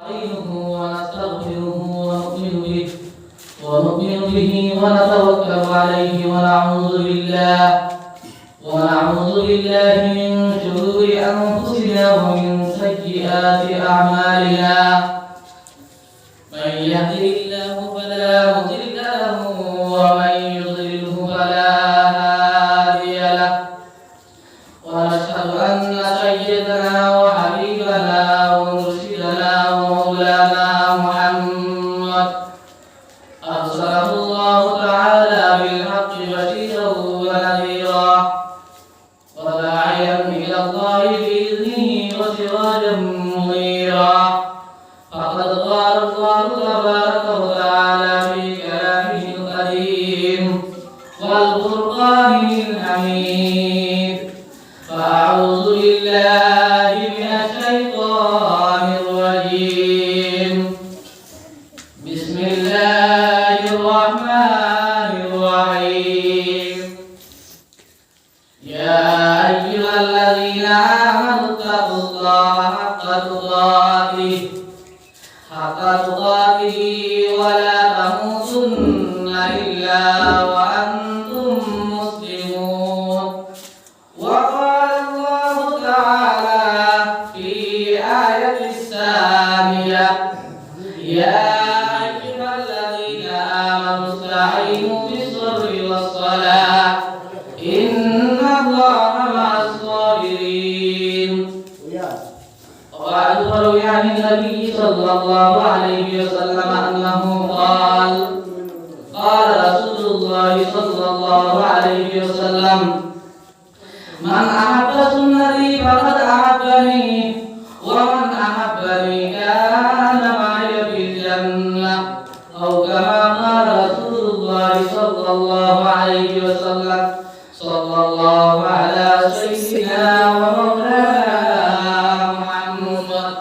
نستعينه ونستغفره ونؤمن به ونتوكل عليه ونعوذ بالله من شرور أنفسنا ومن سيئات أعمالنا من يهده الله فلا مضل له ومن يضلله فلا هادي له ونشهد أن سيدنا وحبيبنا ومرشدنا ومولانا محمد أرسله الله تعالى بالحق بشيرا ونذيرا وداعيا إلى الله بإذنه وسراجا منيرا فقد قال الله تبارك وتعالى في كلامه القديم والفرقان الحميد فأعوذ بالله من الشيطان الرجيم بسم الله الرحمن الرحيم يا أيها الذين آمنوا اتقوا الله حق تقاته ولا تموتن إلا وأنتم مسلمون وقال الله تعالى في آية الثانية يا أيها الذين آمنوا استعينوا بالصبر والصلاة إن الله مع الصابرين وقد روي عن النبي صلى الله عليه وسلم أنه قال رسول الله صلى الله عليه وسلم من أحب سنتي فقد أحبني ومن أحبني كان معي في الجنة أو كما قال رسول الله صلى الله عليه وسلم صلى الله على سيدنا ومولانا محمد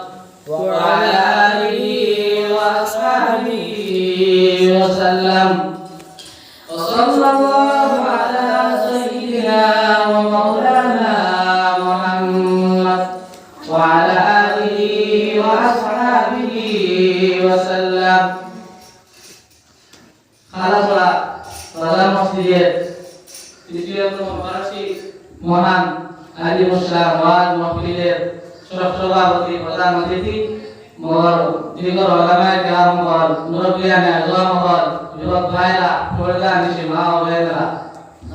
وعلى آله وأصحابه وسلم وصلى الله على سيدنا ومولانا محمد وعلى آله وأصحابه وسلم خلاص প্রধান মসজিদের তৃতীয় বার্ষিক মহান আলিম ইসলাম ওয়াজ মাহফিলের সভাপতি প্রধান অতিথি মোর দিগর ওলামায়ে কেরাম হল মুরব্বিয়ানে আজম হল যুবক ভাইরা পর্দা নিশি মা ও বোনেরা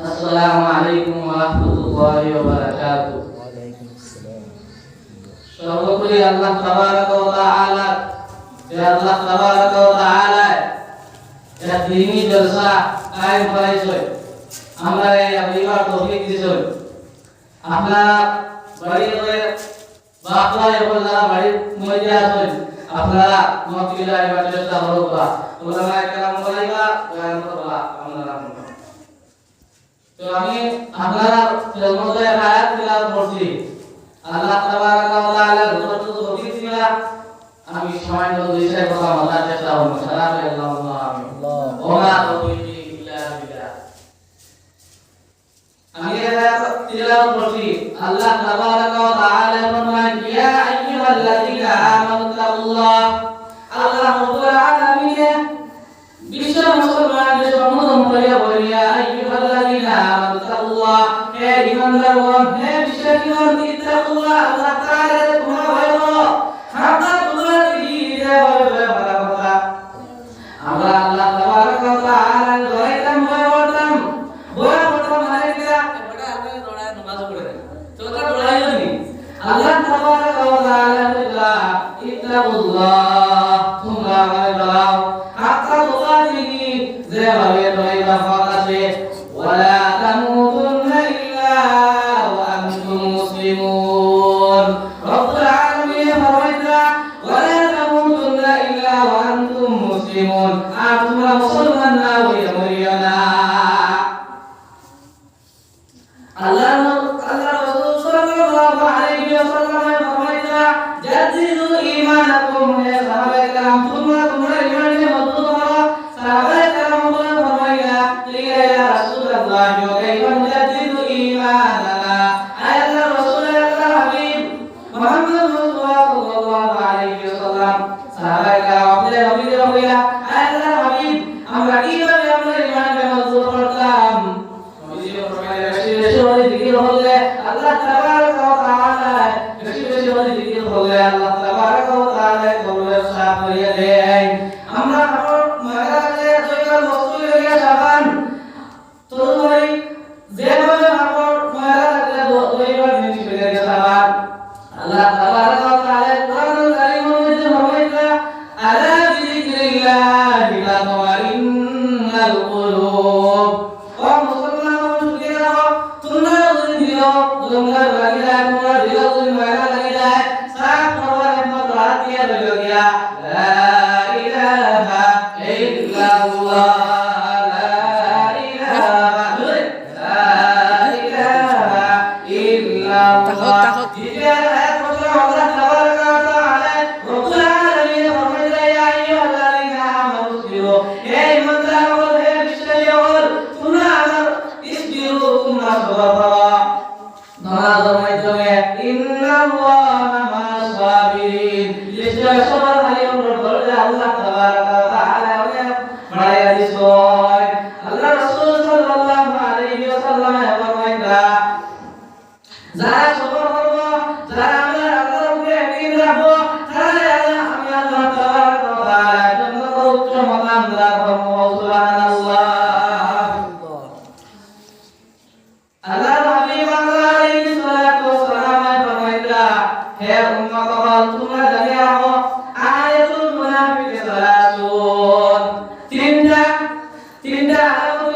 আসসালামু আলাইকুম ওয়া রাহমাতুল্লাহি ওয়া বারাকাতুহু ওয়া আলাইকুম আসসালাম সর্বোপরি আল্লাহ তাবারক ওয়া তাআলা আল্লাহ তাবারক ওয়া তাআলা এটা দিনী জলসা কায়েম করাইছে আমরা এই পরিবার তৌফিক দিয়েছে আপনারা বাড়ি করে বাপলা এবং যারা বাড়ির মধ্যে আছেন আপনারা মক্কিলা এবার চেষ্টা করবা ওলামায়ে কেরাম বলাইবা বয়ান করবা আমরা তো আমি আপনারা জন্মদয় আয়াত তিলাওয়াত করছি আল্লাহ তাবারক ওয়া তাআলা যতটুকু তৌফিক দিলা আমি সামান্য দুই চার কথা বলার চেষ্টা করব সালামু আলাইকুম আমিন ওয়া তাওফিক ইল্লা বিল্লাহ আমি আয়াত তিলাওয়াত করছি আল্লাহ তাবারক ওয়া তাআলা ফরমান ইয়া আইয়ুহাল্লাযীনা আমানু তাকুল্লাহ আল্লাহ রাব্বুল আলামিন বিশ্ব মুসলমানদের সম্বোধন করিয়া বলেন ইয়া আইয়ুহাল্লাযীনা আমানু তাকুল্লাহ হে ঈমানদারগণ হে বিশ্বাসীগণ তাকুল্লাহ আল্লাহ তাআলার তোমরা ভয় করো হাক্কা তুকাতিহি ভয় করা কথা আমরা আল্লাহ তাবারক ওয়া তাআলার দয়াতাম ভয় করতাম মানে কি বড় আপনারা দৌড়ায় নামাজ পড়ে তো ওটা দৌড়াই নি আল্লাহ তাবারক ওয়া তাআলা বলা ইত্তাকুল্লাহ তোমরা ভয় করো হাক্কা তুকাতিহি যেভাবে রইবা আছে ওয়ালা তামুতুন্না ইল্লা ওয়া আনতুম মুসলিমুন রব্বুল আলামিন ফরমাইতা ওয়ালা তামুতুন্না ইল্লা ওয়া আনতুম মুসলিমুন আর তোমরা মুসলমান না হইয়া মরিও না আল্লাহ রাসূল সাল্লাল্লাহু আলাইহি ওয়াসাল্লাম ফরমাইতা জাদ্দিদু ঈমানাকুম হে সাহাবায়ে কেরাম তোমরা ইমানের মধ্যে সাহাবায়ে আমাদের নবীদের বলিয়া আল্লাহর হাবিব আমরা কিভাবে আমাদের ঈমানকে মজবুত করতাম নবীজি ফরমাইলেন বেশি বেশি জিকির হলে আল্লাহ তাবারক ওয়া তাআলা বেশি বেশি জিকির হলে আল্লাহ তাবারক ওয়া তাআলা কবুল সাফ করিয়ে দেয় আমরা মারাতে দুইবার বস্তু লইয়া যাবান তো ভাই যেভাবে আমার মারাতে দুইবার জিনিস লইয়া যাবান আল্লাহ তাবারক ওয়া তাআলা কোরআনুল কারীমের মধ্যে ফরমাইছে আলা বিযিকরিল্লাহি তাতমাইন্নাল কুলুব ও মুসলমান শুনে রাখো তোমরা যদি দিও তোমরা লাগি যায় তোমরা দিও যদি মারা লাগি যায় সাত খবর একমত রাত দিয়া রইল গিয়া লা ইলাহা ইল্লাল্লাহ যারা সবর করব যারা আমরা আল্লাহর উপরে ঈমান রাখবো তাহলে আমি আল্লাহ তাবারক ওয়া তাআলা জন্য উচ্চ মাকাম লাভ করব সুবহানাল্লাহ আল্লাহর হাবিব আলাইহিস সালাতু ওয়াস সালাম ফরমাইলা হে উম্মত তোমরা